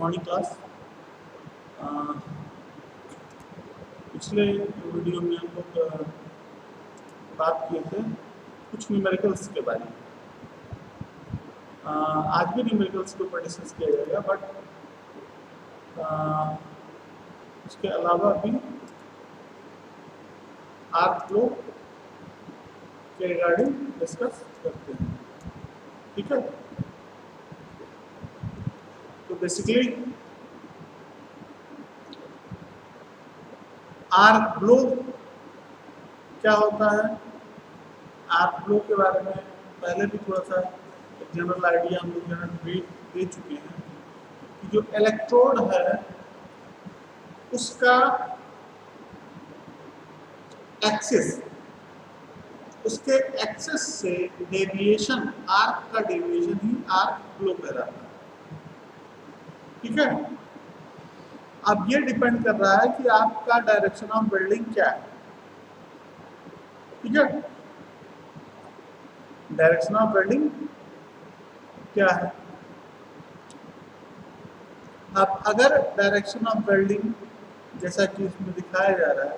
Morning class. पिछले video में हम लोग बात किए थे कुछ न्यूमेरिकल्स के बारे में। आज भी न्यूमेरिकल्स के ऊपर डिस्कस किया जाएगा, बट उसके अलावा भी आर्क फ्लो के रिगार्डिंग डिस्कस करते हैं। ठीक है, तो बेसिकली आर्क फ्लो क्या होता है, आर्क फ्लो के बारे में पहले भी थोड़ा सा जनरल आइडिया हम लोग दे चुके हैं कि जो इलेक्ट्रोड है उसका एक्सिस, उसके एक्सिस से डेविएशन, आर्क का डेविएशन ही आर्क फ्लो कहलाता है। ठीक है, अब ये डिपेंड कर रहा है कि आपका डायरेक्शन ऑफ बेल्डिंग क्या है। ठीक है, डायरेक्शन ऑफ बेल्डिंग क्या है। अब अगर डायरेक्शन ऑफ बेल्डिंग जैसा कि इसमें दिखाया जा रहा है,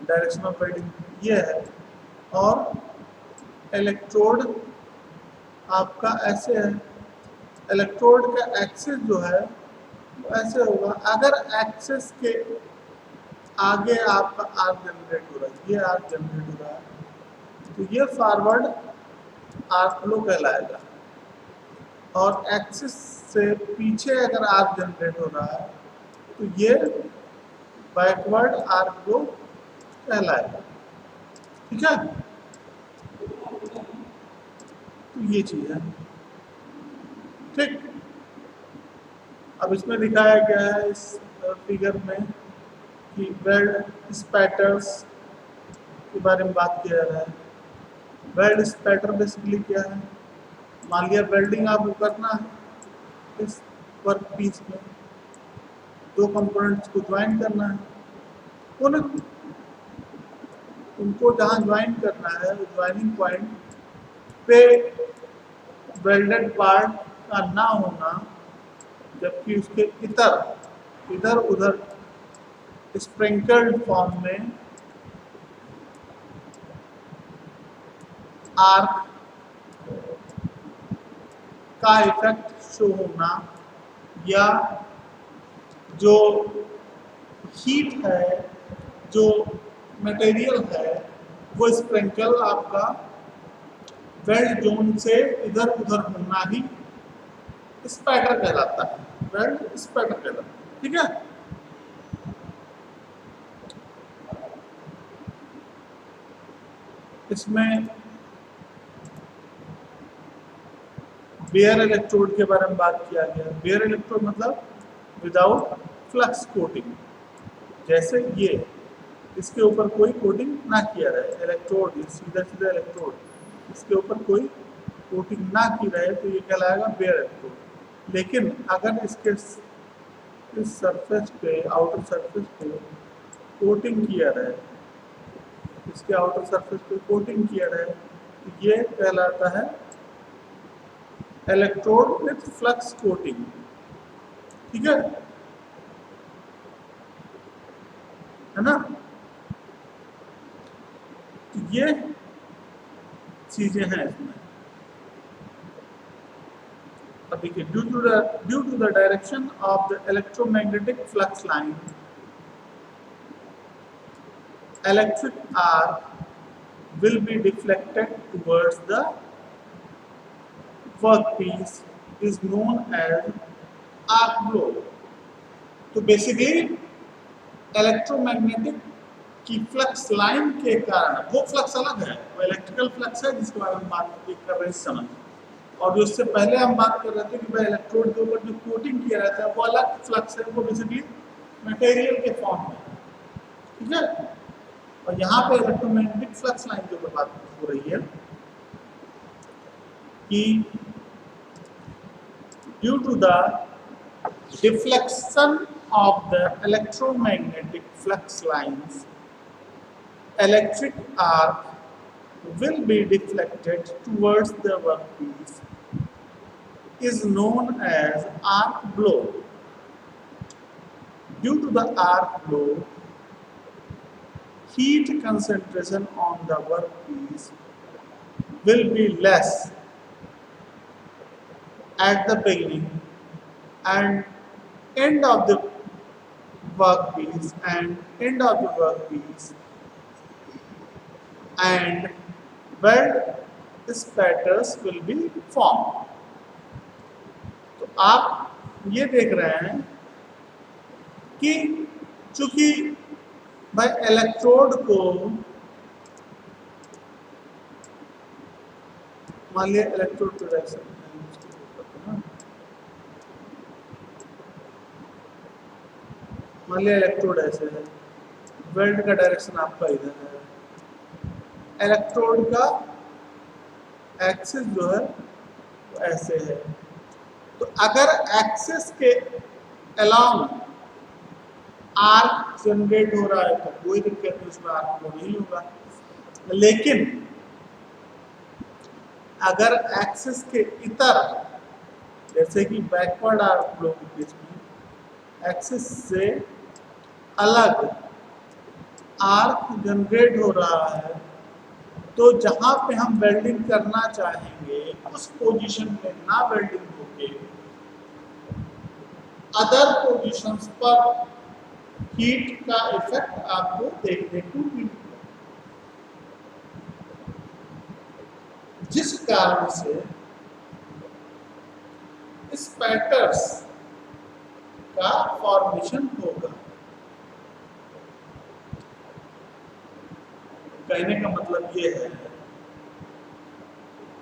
डायरेक्शन ऑफ बेल्डिंग ये है और इलेक्ट्रोड आपका ऐसे है, इलेक्ट्रोड का एक्सिस जो है वो ऐसे होगा। अगर एक्सिस के आगे आपका आर्क जनरेट हो रहा है, ये आर्क जनरेट हो रहा है, तो ये फॉरवर्ड आर्क फ्लो कहलाएगा। और एक्सिस से पीछे अगर आर्क जनरेट हो रहा है तो ये बैकवर्ड आर्क फ्लो कहलाएगा। ठीक है, तो ये चीज है। ठीक, अब इसमें दिखाया गया है इस फिगर में कि वेल्ड स्पैटर्स के बारे में बात किया जा रहा है। वेल्ड स्पैटर बेसिकली क्या है, मान लिया वेल्डिंग आपको करना है इस वर्क पीस में, दो कंपोनेंट्स को ज्वाइन करना है, उनको जहाँ ज्वाइन करना है ज्वाइनिंग पॉइंट पे वेल्डेड पार्ट का ना होना, जबकि उसके इधर उधर स्प्रिंकल्ड फॉर्म में आर्क का इफेक्ट शो होना, या जो हीट है, जो मटेरियल है, वो स्प्रिंकल आपका वेल्ड जोन से इधर उधर होना ही स्पैटर कहलाता है, वेल्ड स्पैटर कहलाता है। ठीक है, इसमें बेयर इलेक्ट्रोड के बारे में बात किया गया। बेयर इलेक्ट्रोड मतलब विदाउट फ्लक्स कोटिंग, जैसे ये इसके ऊपर कोई कोटिंग ना किया रहे, इलेक्ट्रोड सीधा सीधा इलेक्ट्रोड, इसके ऊपर कोई कोटिंग ना की रहे तो ये कहलाएगा बेयर इलेक्ट्रोड। लेकिन अगर इसके इस सरफेस पे, आउटर सरफेस पे कोटिंग किया रहे, इसके आउटर सरफेस पे कोटिंग किया रहे, तो ये कहलाता है इलेक्ट्रोड विथ फ्लक्स कोटिंग। ठीक है ना, तो ये चीजें हैं इसमें। अब देखिए, due to the direction of the electromagnetic flux line, electric arc will be deflected towards the workpiece is known as arc flow। तो बेसिकली इलेक्ट्रोमैग्नेटिक की फ्लक्स लाइन के कारण, वो फ्लक्स अलग है, वो इलेक्ट्रिकल फ्लक्स है जिसके बारे में बात कर रहे हैं इस समय, और जो इससे पहले हम बात कर रहे थे कि भाई इलेक्ट्रोड के ऊपर जो कोटिंग किया रहता है वो अलग फ्लक्स है, वो बेसिकली मटेरियल के फॉर्म में। ठीक है, और यहाँ पे इलेक्ट्रोमैग्नेटिक फ्लक्स लाइन के ऊपर बात हो रही है कि due to the deflection of the electromagnetic flux lines, electric arc will be deflected towards the workpiece is known as arc blow। due to the arc flow, heat concentration on the workpiece will be less at the beginning and end of the workpiece and weld spatters will be formed. तो आप ये देख रहे हैं कि चूंकि भाई electrode को मान लिया इलेक्ट्रोड को मान लिया इलेक्ट्रोड ऐसे है, वेल्ड का डायरेक्शन आपका इधर है, इलेक्ट्रोड का एक्सिस जो है वो ऐसे है। तो अगर एक्सिस के अलोंग आर्क जनरेट हो रहा है तो कोई दिक्कत नहीं, उसमें आर्क फ्लो नहीं होगा। लेकिन अगर एक्सिस के इतर जैसे कि बैकवर्ड आर्क फ्लो के केस में एक्सिस से अलग आर्क जनरेट हो रहा है तो जहां पे हम वेल्डिंग करना चाहेंगे उस पोजीशन में ना वेल्डिंग होके अदर पोजीशंस पर हीट का इफेक्ट आपको देखने को मिलेगा, जिस कारण से स्पैटर्स का फॉर्मेशन होगा। कहने का मतलब ये है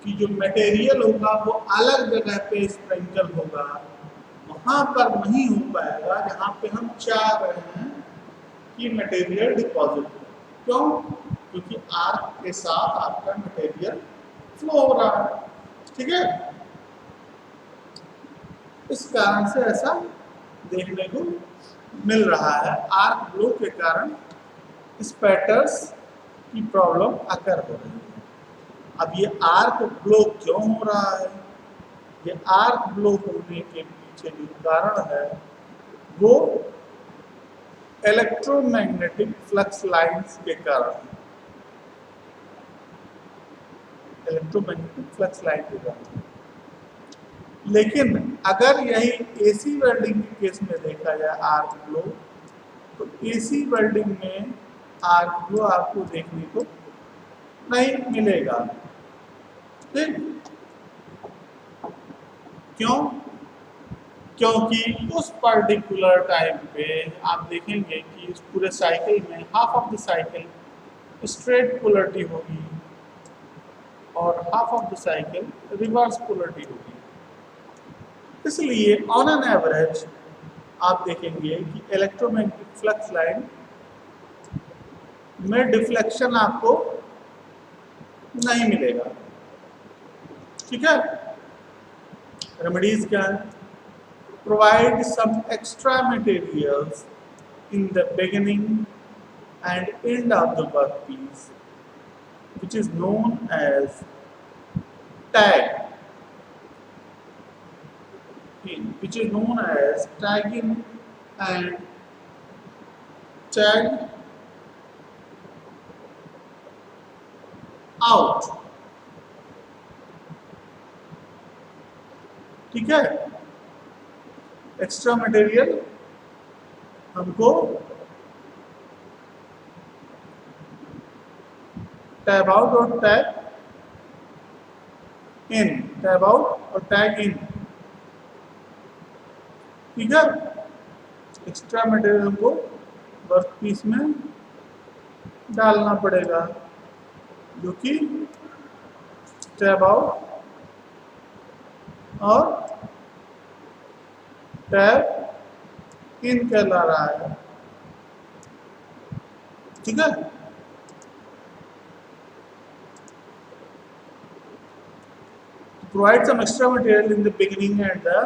कि जो मटेरियल होगा वो अलग जगह पे स्प्रिंकल होगा, वहां पर नहीं हो पाएगा जहां पे हम चाह रहे हैं कि मटेरियल डिपॉजिट हो। क्यों? क्योंकि आर्क के साथ आपका मटेरियल फ्लो हो रहा है, ठीक है। इस कारण से ऐसा देखने को मिल रहा है, आर्क ब्लो के कारण स्पैटर्स की प्रॉब्लम अकर हो रही है। अब ये आर्क ब्लो क्यों हो रहा है? ये आर्क ब्लो होने के पीछे जो कारण है वो इलेक्ट्रोमैग्नेटिक फ्लक्स लाइंस के कारण है। इलेक्ट्रोमैग्नेटिक फ्लक्स लाइन के कारण। लेकिन अगर यही एसी वेल्डिंग के केस में देखा जाए आर्क ब्लो, तो एसी वेल्डिंग में आर्क ब्लो आपको देखने को नहीं मिलेगा। ठीक? क्यों? क्योंकि उस पर्टिकुलर टाइम पे आप देखेंगे कि इस पूरे साइकिल में half of the cycle straight polarity होगी और half of the cycle reverse polarity होगी। इसलिए ऑन एन एवरेज आप देखेंगे कि इलेक्ट्रोमैग्नेटिक फ्लक्स लाइन में डिफ्लेक्शन आपको नहीं मिलेगा। ठीक है। रेमेडीज क्या है? Provide some extra materials in the beginning and end of the workpiece which is known as tag, tagging and tag out। ठीक है। एक्स्ट्रा मटेरियल हमको टैब आउट और टैग इन, टैब आउट और टैग इन। ठीक है। Extra material हमको workpiece में डालना पड़ेगा जो कि टैब आउट और टैब इन कहला रहा है। ठीक है। Provide some extra material in the beginning and the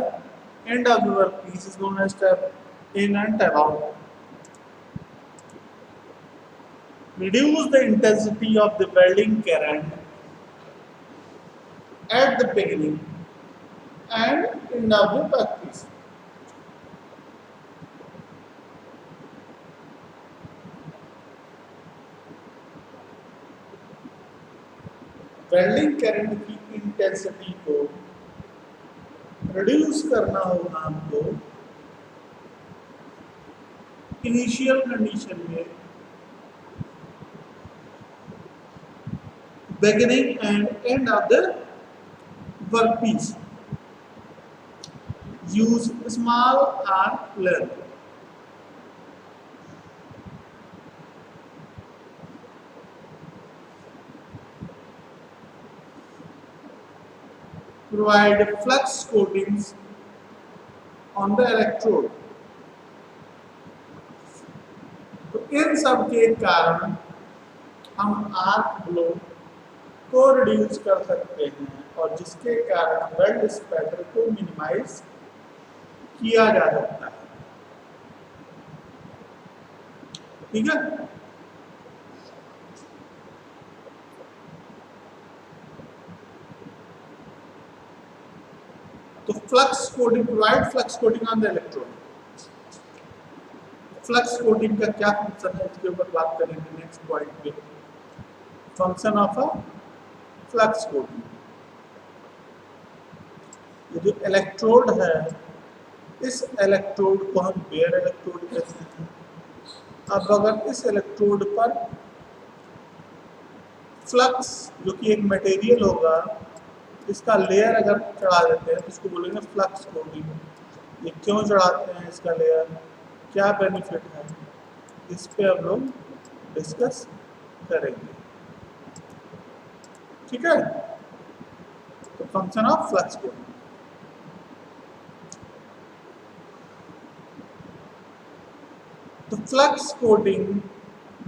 end of the workpiece is known as tab in and tab out. Reduce the intensity of the welding current at the beginning and end of the workpiece. Welding current की intensity को reduce करना होगा हमको initial condition में beginning and end of the workpiece. Use small arc length. Provide flux coatings on the electrode. तो इन सब के कारण हम आर्क ब्लो को रिड्यूस कर सकते हैं और जिसके कारण वेल्ड स्पैटर को मिनिमाइज किया जा सकता है। ठीक है, तो flux coating, provide flux coating on the electrode. Flux coating का क्या फंक्शन है इसके ऊपर बात करेंगे नेक्स्ट पॉइंट पे। Function of a flux coating, ये जो इलेक्ट्रोड है इस इलेक्ट्रोड को हम बेयर इलेक्ट्रोड कहते हैं। अब अगर इस इलेक्ट्रोड पर फ्लक्स जो कि एक मटेरियल होगा इसका लेयर अगर चढ़ा देते हैं तो इसको बोलेंगे फ्लक्स कोटिंग। ये क्यों चढ़ाते हैं, इसका लेयर क्या बेनिफिट है, इस पे हम लोग डिस्कस करेंगे। ठीक है, तो फंक्शन ऑफ फ्लक्स कोटिंग, तो flux coating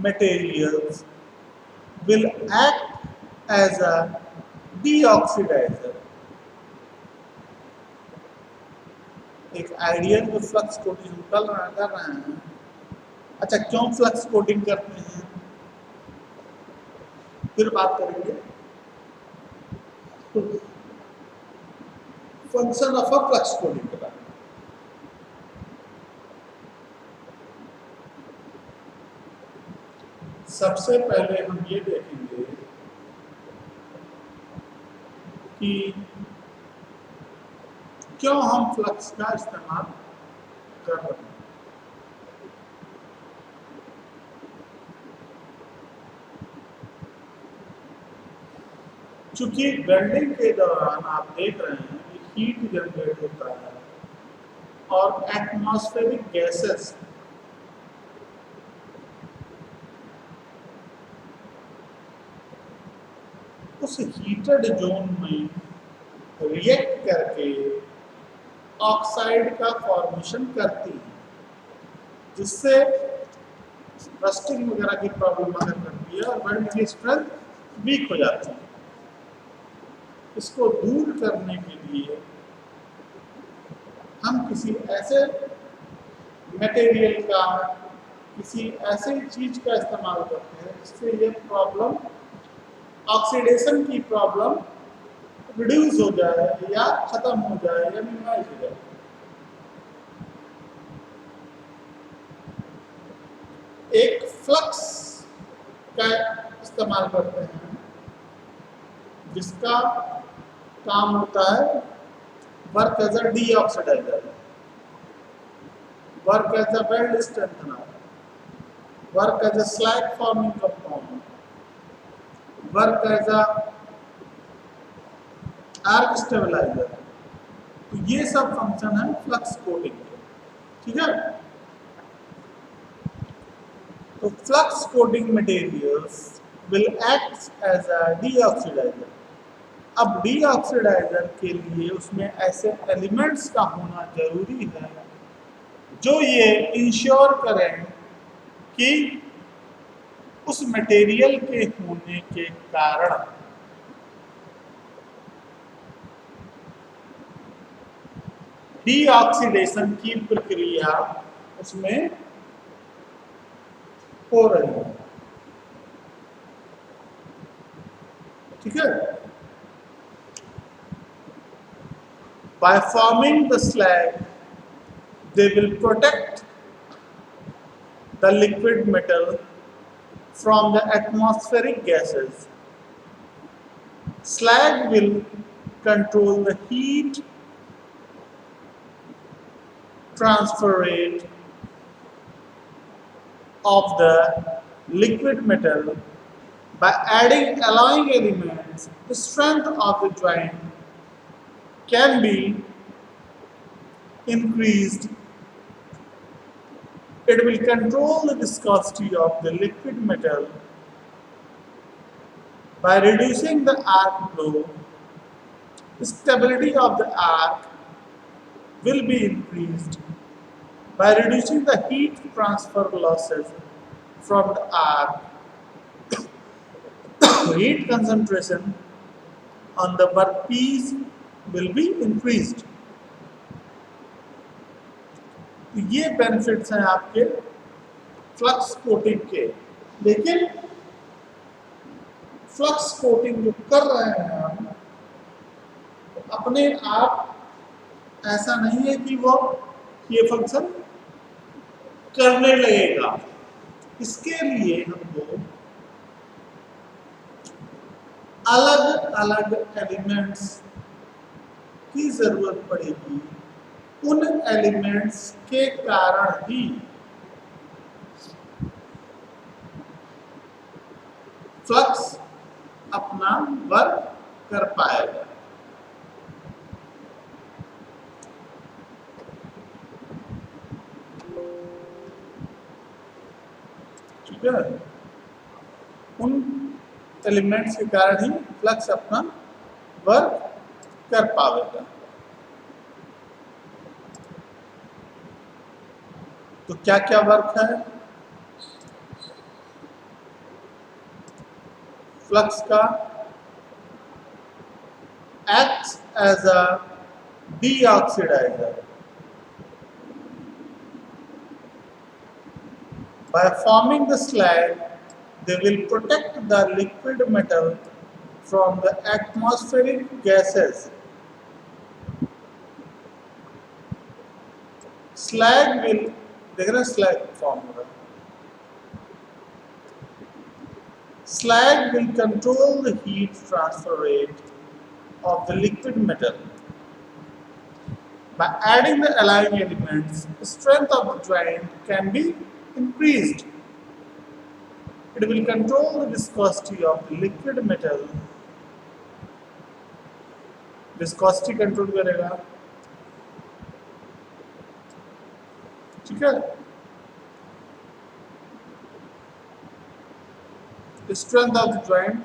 materials will act as a deoxidizer। एक आइडियल जो फ्लक्स कोटिंग हम कर रहे हैं। अच्छा, क्यों फ्लक्स कोटिंग करते हैं फिर बात करेंगे। Function of a flux coating के बारे में सबसे पहले हम ये देखेंगे कि क्यों हम फ्लक्स का इस्तेमाल कर रहे हैं। चूंकि वेल्डिंग के दौरान आप देख रहे हैं कि हीट जनरेट होता है और एटमॉस्फेरिक गैसेस उस हीटेड जोन में रिएक्ट करके ऑक्साइड का फॉर्मेशन करती है, जिससे रस्टिंग वगैरह की प्रॉब्लम अगर करती है और वेल्ड की स्ट्रेंथ वीक हो जाती है। इसको दूर करने के लिए हम किसी ऐसे मटेरियल का, किसी ऐसी चीज का इस्तेमाल करते हैं जिससे ये प्रॉब्लम, ऑक्सीडेशन की प्रॉब्लम रिड्यूस हो जाए या खत्म हो जाए या मिनिमाइज हो जाए। एक फ्लक्स का इस्तेमाल करते हैं जिसका काम होता है work as a deoxidizer, work as a weld strengthener, work as a slag forming compound, work as a arc stabilizer. तो ये सब फंक्शन है फ्लक्स कोटिंग के। ठीक है, तो flux coating materials will act as a deoxidizer. अब deoxidizer के लिए उसमें ऐसे एलिमेंट्स का होना जरूरी है जो ये इंश्योर करें कि उस मटेरियल के होने के कारण डीऑक्सीडेशन की प्रक्रिया उसमें हो रही है। ठीक है, by forming the slag they will protect the liquid metal from the atmospheric gases slag will control the heat transfer rate of the liquid metal by adding alloying elements. The strength of the joint can be increased. It will control the viscosity of the liquid metal by reducing the arc flow. The stability of the arc will be increased by reducing the heat transfer losses from the arc. Heat concentration on the workpiece will be increased. तो ये benefits हैं आपके flux coating के। लेकिन flux coating जो कर रहे हैं हम, अपने आप ऐसा नहीं है कि वो ये फंक्शन करने लगेगा। इसके लिए हमको अलग अलग एलिमेंट्स की जरूरत पड़ेगी। उन एलिमेंट्स के कारण ही फ्लक्स अपना वर्क कर पाएगा। ठीक है, उन एलिमेंट्स के कारण ही फ्लक्स अपना वर्क कर पाएगा। तो क्या क्या वर्क है फ्लक्स का? Acts as a deoxidizer by forming the slag. They will protect the liquid metal from the atmospheric gases. Slag will, देखना slag formula. Slag will control the heat transfer rate of the liquid metal by adding the alloying elements. The strength of the joint can be increased. It will control the viscosity of the liquid metal. Viscosity control करेगा। ठीक है, the strength of the joint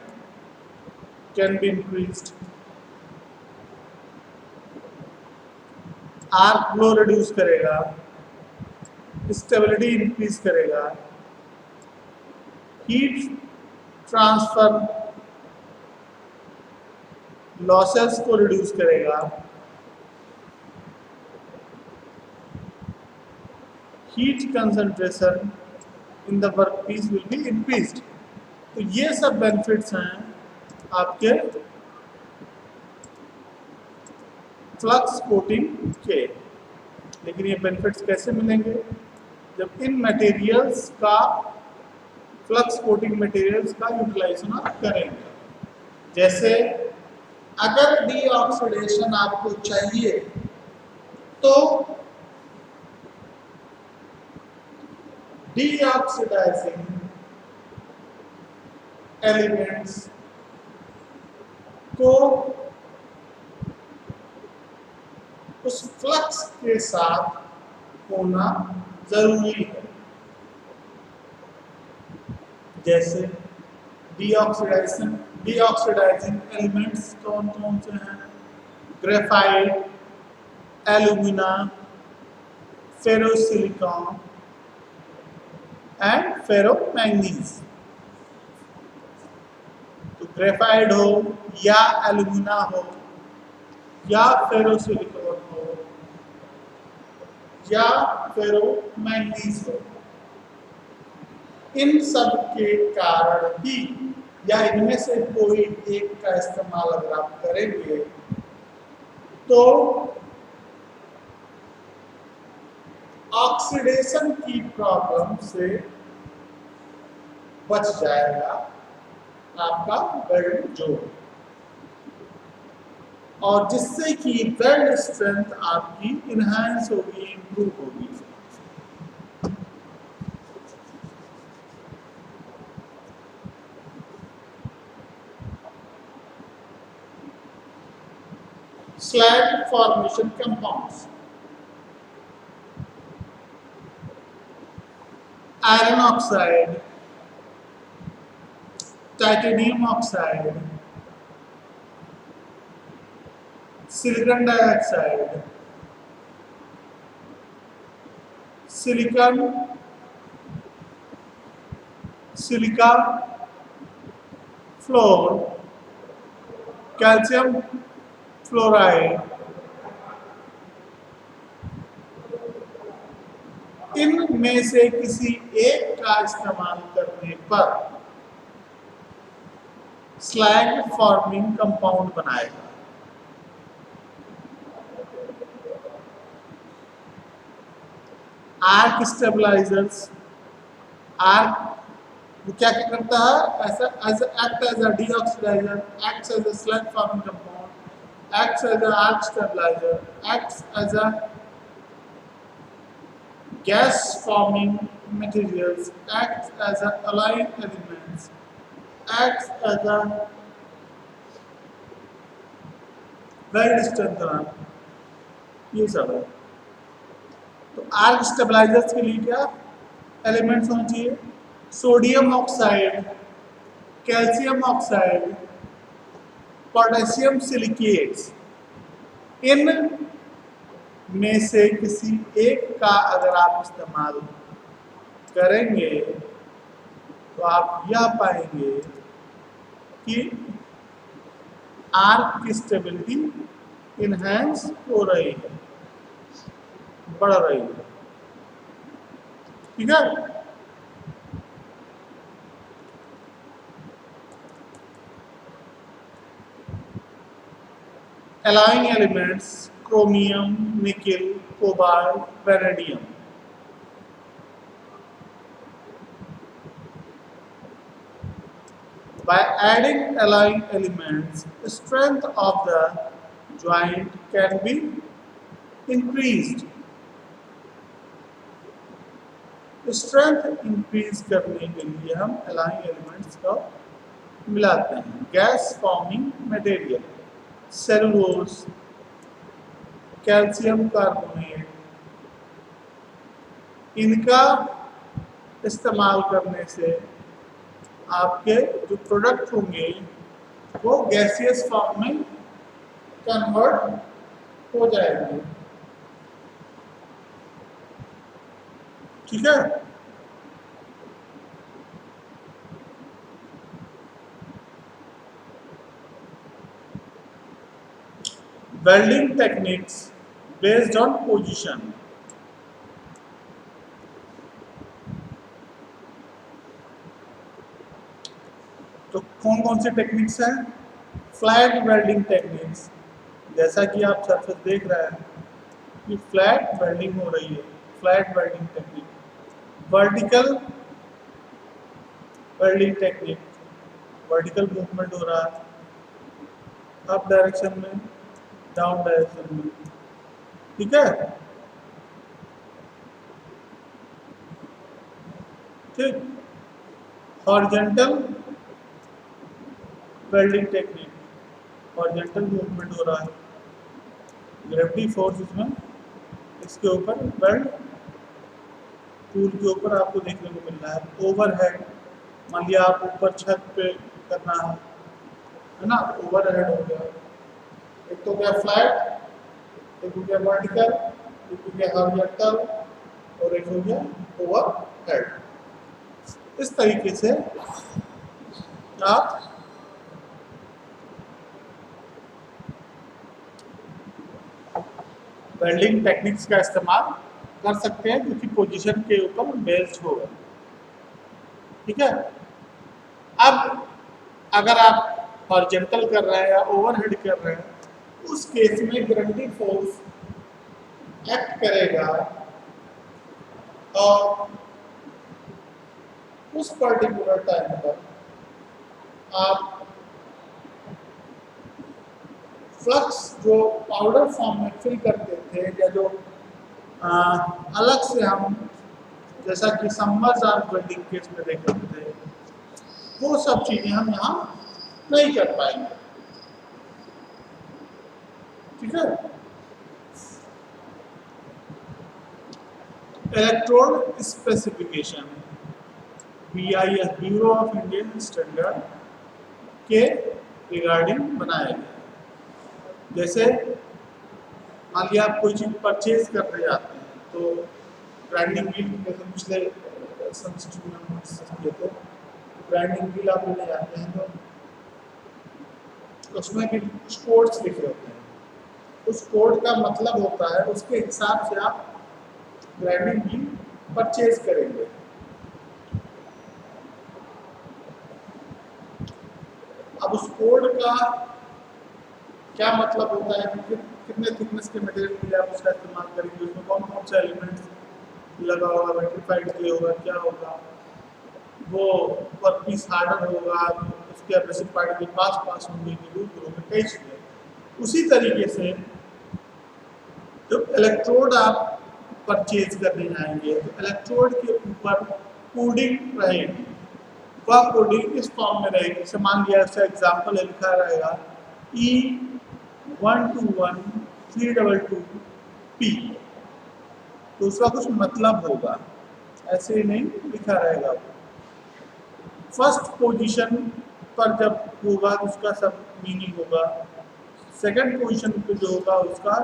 can be increased. Arc flow reduce करेगा, stability increase करेगा, heat transfer losses को reduce करेगा, heat concentration in the workpiece will be increased. तो ये सब बेनिफिट्स हैं आपके फ्लक्स कोटिंग के। लेकिन ये बेनिफिट्स कैसे मिलेंगे? जब इन मटेरियल्स का, फ्लक्स कोटिंग मटेरियल्स का यूटिलाइजेशन आप करेंगे। जैसे अगर डीऑक्सीडेशन आपको चाहिए तो डीऑक्सीडाइजिंग एलिमेंट्स को उस फ्लक्स के साथ होना जरूरी है। जैसे डीऑक्सीडाइजिंग एलिमेंट्स कौन कौन से हैं? Graphite, alumina, ferrosilicon and ferromanganese. तो ग्रेफाइट हो या एल्यूमिना हो या फेरोसिलिकॉन हो या फेरोमैंगनीज हो, इन सब के कारण ही या इनमें से कोई एक का इस्तेमाल अगर आप करेंगे तो ऑक्सीडेशन की प्रॉब्लम से बच जाएगा आपका वेल्ड जोड़। और जिससे कि वेल्ड स्ट्रेंथ आपकी इनहांस होगी, इंप्रूव होगी। slag formation compounds. Iron oxide, titanium oxide, silicon dioxide, silica flour, calcium fluoride, इनमें से किसी एक का इस्तेमाल करने पर स्लैग फॉर्मिंग कंपाउंड बनाएगा। आर्क स्टेबलाइजर्स, आर्क वो क्या करता है, ऐसा act as a deoxidizer, acts as a slag forming compound, acts as a arc stabilizer, acts as a gas forming materials, acts as a allying elements, acts as a weld strengthener, ये सब है। तो arc stabilisers के लिए क्या elements होने चाहिए, sodium oxide, calcium oxide, potassium silicates, इन में से किसी एक का अगर आप इस्तेमाल करेंगे तो आप यह पाएंगे कि आर्क की स्टेबिलिटी इनहेंस हो रही है, बढ़ रही है। ठीक है, alloying elements chromium, nickel, cobalt, vanadium. By adding alloying elements, the strength of the joint can be increased. Strength increase करने के लिए हम alloying elements का मिलाते हैं। Gas forming material, cellulose, calcium carbonate, इनका इस्तेमाल करने से आपके जो प्रोडक्ट होंगे वो गैसियस फॉर्म में कन्वर्ट हो जाएंगे। ठीक है, welding techniques based on position. तो कौन कौन सी टेक्निक्स हैं, फ्लैट वेल्डिंग टेक्निक्स, जैसा कि आप सरफेस देख रहे हैं कि फ्लैट वेल्डिंग हो रही है, flat welding technique. Vertical welding technique, vertical movement हो रहा है अप डायरेक्शन में, डाउन डायरेक्शन में। ठीक है, ठीक। Horizontal welding technique, horizontal movement हो रहा है, ग्रेविटी फोर्स इसमें इसके ऊपर वेल्ड टूल के ऊपर आपको देखने को मिल रहा है। ओवरहेड, मान लिया आप ऊपर छत पे करना है ना, ओवरहेड हो गया। एक तो गया फ्लैट, एक हो गया वर्टिकल, एक हो गया हॉरिजॉन्टल और एक हो गया ओवरहेड। इस तरीके से आप वेल्डिंग टेक्निक्स का इस्तेमाल कर सकते हैं, क्योंकि पोजीशन के ऊपर बेस्ड होगा। ठीक है, अब अगर आप हॉरिजॉन्टल कर रहे हैं या ओवरहेड कर रहे हैं, उस केस में ग्रेविटी फोर्स एक्ट करेगा और उस पर्टिकुलर टाइम पर आप फ्लक्स जो पाउडर फॉर्म में फिल करते थे या जो अलग से हम जैसा कि समर्स आर्म वेल्डिंग केस में देख रहे थे, वो सब चीजें हम यहाँ नहीं कर पाएंगे। ठीक है। Electrode specification BIS bureau of Indian standard के रिगार्डिंग बनाया गया। जैसे मान लिया आप कोई चीज़ परचेज करने जाते हैं तो ब्रांडिंग व्हील, जैसे पिछले सेमेस्टर में हम किए थे, ब्रांडिंग व्हील आप लेने जाते हैं तो उसमें भी कुछ कोड्स लिखे होते हैं। उस कोड का मतलब होता है उसके हिसाब से आप ब्रांडिंग व्हील परचेज करेंगे। अब उस कोड का क्या मतलब होता है कि कितने थिकनेस के मटेरियल के लिए आप उसका इस्तेमाल करेंगे, उसमें कौन कौन सा एलिमेंट्स लगा होगा, वेट्रीफाइड क्ले होगा, क्या होगा, वो वर्क पीस हार्डर होगा, उसके एब्रेसिव पार्टिकल पास होंगे कि दूर होंगे, कई चीज़ें। उसी तरीके से जब इलेक्ट्रोड आप परचेज करने जाएंगे तो इलेक्ट्रोड के ऊपर कोडिंग रहेगी। वह कोडिंग इस फॉर्म में रहेगी, जैसे मान लिया इसका एग्जाम्पल है, लिखा रहेगा E121-322P, तो उसका कुछ मतलब होगा, ऐसे ही नहीं लिखा रहेगा। फर्स्ट पोजीशन पर जब होगा तो उसका सब मीनिंग होगा, सेकंड पोजीशन पे जो होगा उसका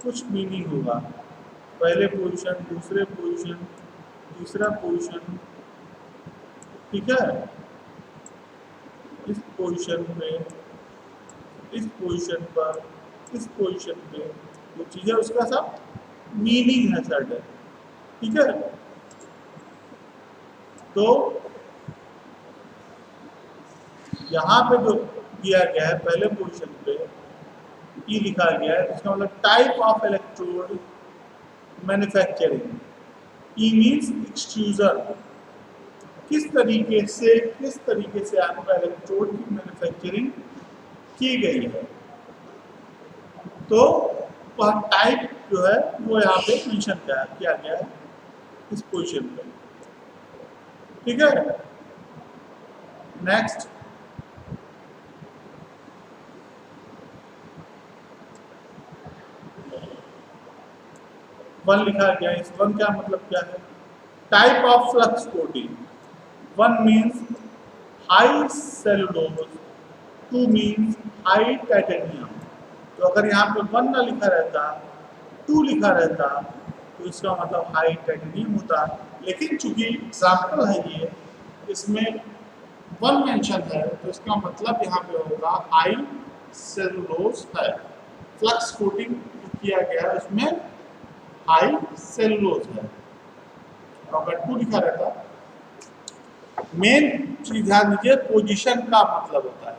कुछ मीनिंग होगा, पहले पोजीशन, दूसरे पोजीशन, तीसरा पोजीशन। ठीक है। इस पोजीशन पे, इस पोजीशन पर, इस पोजीशन पे जो चीज़ है उसका सब मीनिंग है सर्टेन। ठीक है। तो यहाँ पे जो दिया गया है पहले पोजीशन पे ई लिखा गया है, इसका मतलब type of electrode manufacturing. E means extruder, किस तरीके से आपका इलेक्ट्रोड की मैन्युफैक्चरिंग की गई है। तो वह टाइप जो है वो यहाँ पे मेंशन किया गया है इस पोजीशन पे। ठीक है। नेक्स्ट, वन लिखा गया है। इस वन का मतलब क्या है? Type of flux coating. One means high cellulose, two means high titanium. तो अगर यहाँ पे वन ना लिखा रहता, टू लिखा रहता, तो इसका मतलब हाई टाइटेनियम होता। लेकिन चूंकि एग्जाम्पल है ये, इसमें वन मेंशन है, तो इसका मतलब यहाँ पे होगा हाई सेलुलोज है। फ्लक्स कोटिंग किया गया है उसमें हाई सेलुलोज है। अगर टू लिखा रहता, मेन चीज ध्यान दीजिए, पोजीशन का मतलब होता है,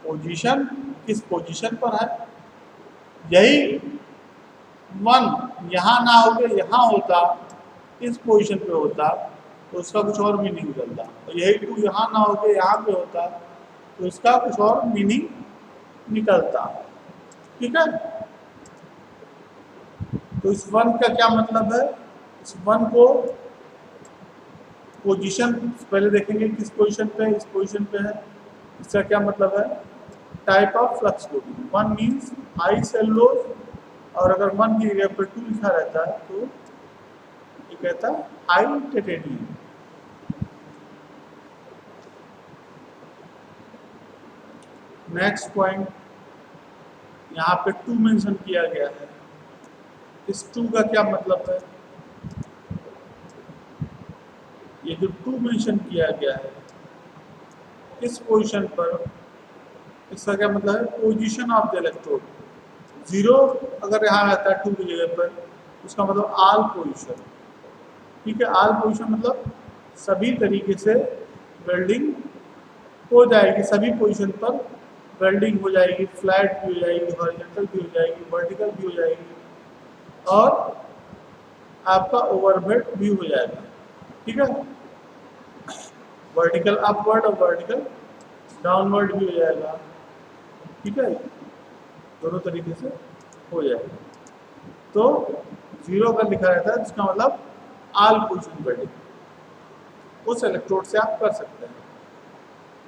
पोजीशन किस पोजीशन पर है। यही वन यहाँ ना होके यहाँ होता, इस पोजीशन पे होता, तो उसका कुछ और मीनिंग निकलता। और यही टू यहाँ ना होके यहाँ पे होता, तो इसका कुछ और मीनिंग निकलता। ठीक है। तो इस वन का क्या मतलब है? इस वन को पोजीशन पहले देखेंगे, किस पोजीशन पे है, इस पोजीशन पे है। इसका क्या मतलब है? Type of flux coating. One means high cellulose, और अगर वन की जगह पर टू लिखा रहता है तो ये कहता है हाई टाइटेनियम। नेक्स्ट पॉइंट, यहाँ पे टू मेंशन किया गया है। इस टू का क्या मतलब है? ये जो टू मेंशन किया गया है इस पोजीशन पर, इसका क्या मतलब है? Position of the electrode. Zero अगर यहाँ रहता है टू की जगह पर, उसका मतलब आल पोजीशन। ठीक है। आल पोजीशन मतलब सभी तरीके से वेल्डिंग हो जाएगी, सभी पोजीशन पर वेल्डिंग हो जाएगी, फ्लैट भी हो जाएगी, हॉरिजॉन्टल भी हो जाएगी, वर्टिकल भी हो जाएगी, और आपका ओवरहेड भी हो जाएगा। ठीक है। वर्टिकल अपवर्ड और वर्टिकल डाउनवर्ड भी हो जाएगा। ठीक है। दोनों तरीके से हो जाएगा। तो 0 अगर लिखा रहता है इसका मतलब ऑल पोजीशन वेल्डिंग उस इलेक्ट्रोड से आप कर सकते हैं।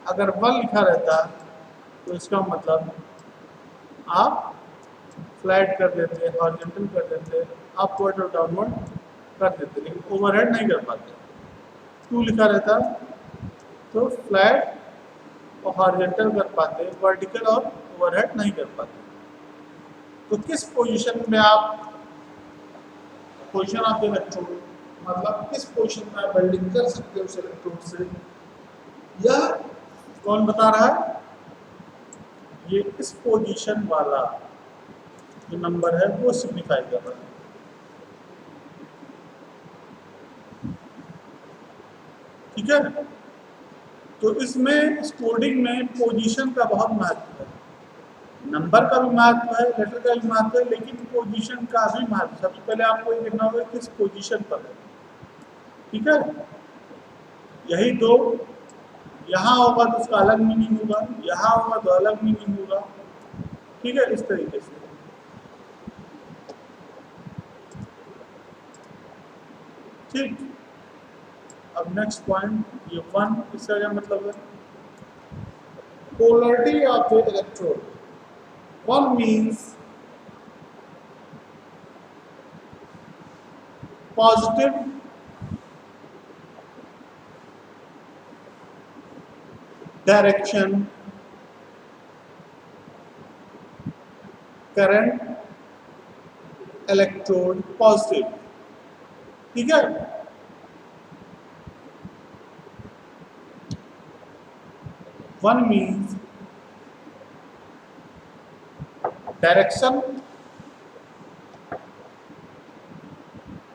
अगर 1 लिखा रहता तो इसका मतलब आप फ्लैट कर देते, हॉरिजॉन्टल कर देते, अपवर्ड और डाउनवर्ड कर देते, लेकिन ओवरहेड नहीं कर पाते। 2 लिखा रहता तो फ्लैट और हॉरिजॉन्टल कर पाते, वर्टिकल और ओवरहेड नहीं कर पाते। तो किस पोजीशन में आप पोजीशन ऑफ द इलेक्ट्रोड मतलब किस पोजीशन में आप वेल्डिंग कर सकते हो उस इलेक्ट्रोड से, यह कौन बता रहा है? ये इस पोजीशन वाला जो नंबर है वो सिग्निफाई कर रहा है। ठीक है, तो इसमें इस कोडिंग में पोजीशन का बहुत महत्व है। नंबर का भी महत्व है, लेटर का भी महत्व है, लेकिन पोजीशन का भी महत्व। सबसे पहले आपको ये देखना होगा किस पोजीशन पर है। ठीक है, यही दो, यहाँ होगा तो उसका अलग मीनिंग होगा, यहाँ होगा तो अलग मीनिंग होगा। ठीक है, इस तरीके से। ठीक, अब नेक्स्ट पॉइंट, ये 1, इसका क्या मतलब है? Polarity of the electrode. 1 means positive direction current electrode positive. ठीक है, one means direction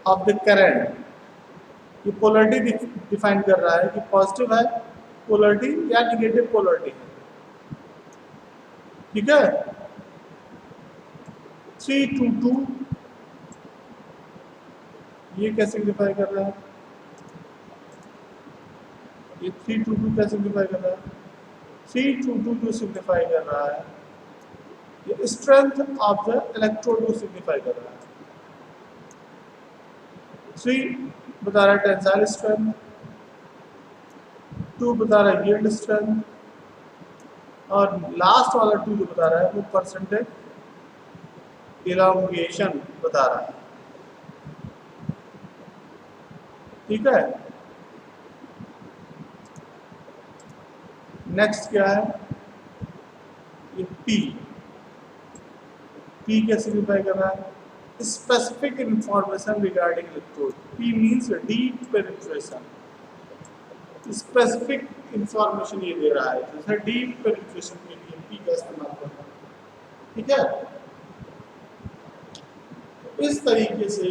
of the current. ये पोलरिटी डिफाइन कर रहा है कि पॉजिटिव है पोलरिटी या निगेटिव पोलरिटी है। ठीक है, 322 ये क्या सिग्निफाई कर रहा है? ये 322 क्या सिग्निफाई कर रहा है? 322 जो सिग्निफाई कर रहा है ये स्ट्रेंथ ऑफ द इलेक्ट्रोड को सिग्निफाई कर रहा है। 3 बता रहा है टेंसाइल स्ट्रेंथ, 2 बता रहा है यील्ड स्ट्रेंथ, और लास्ट वाला 2 जो बता रहा है वो परसेंटेज इलांगेशन बता रहा है। ठीक है, नेक्स्ट क्या है? ये P क्या सिग्निफाई कर रहा है? Specific information regarding electrode. P means deep penetration. Specific information ये दे रहा है, जैसे डीप पेनिट्रेशन के लिए P का इस्तेमाल करना है। ठीक है, इस तरीके से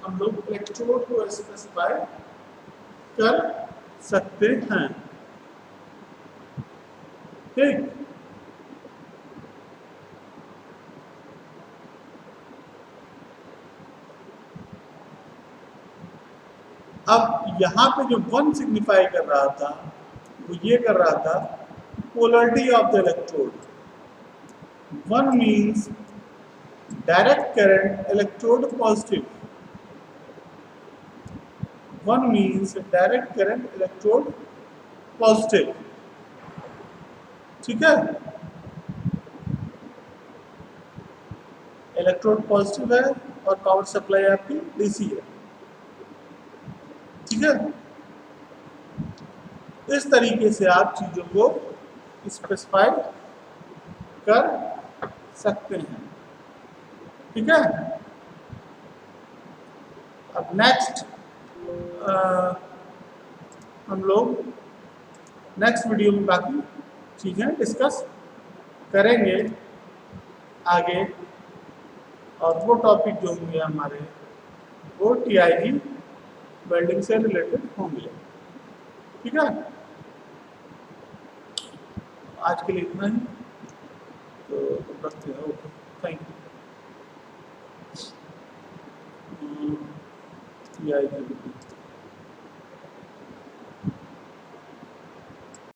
हम लोग इलेक्ट्रोड को स्पेसिफाई कर सकते हैं। ठीक, अब यहाँ पे जो 1 सिग्निफाई कर रहा था वो ये कर रहा था polarity of the electrode. 1 means direct current electrode positive. 1 means direct current electrode positive. ठीक है, इलेक्ट्रोड पॉजिटिव है और पावर सप्लाई आपकी डीसी है। ठीक है, इस तरीके से आप चीजों को स्पेसिफाई कर सकते हैं। ठीक है, अब नेक्स्ट हम लोग नेक्स्ट वीडियो में बाकी चीज़ें डिस्कस करेंगे आगे, और वो टॉपिक जो होंगे हमारे वो TIG वेल्डिंग से रिलेटेड होंगे। ठीक है, आज के लिए इतना ही, तो रखते हैं। Okay, thank you. TIG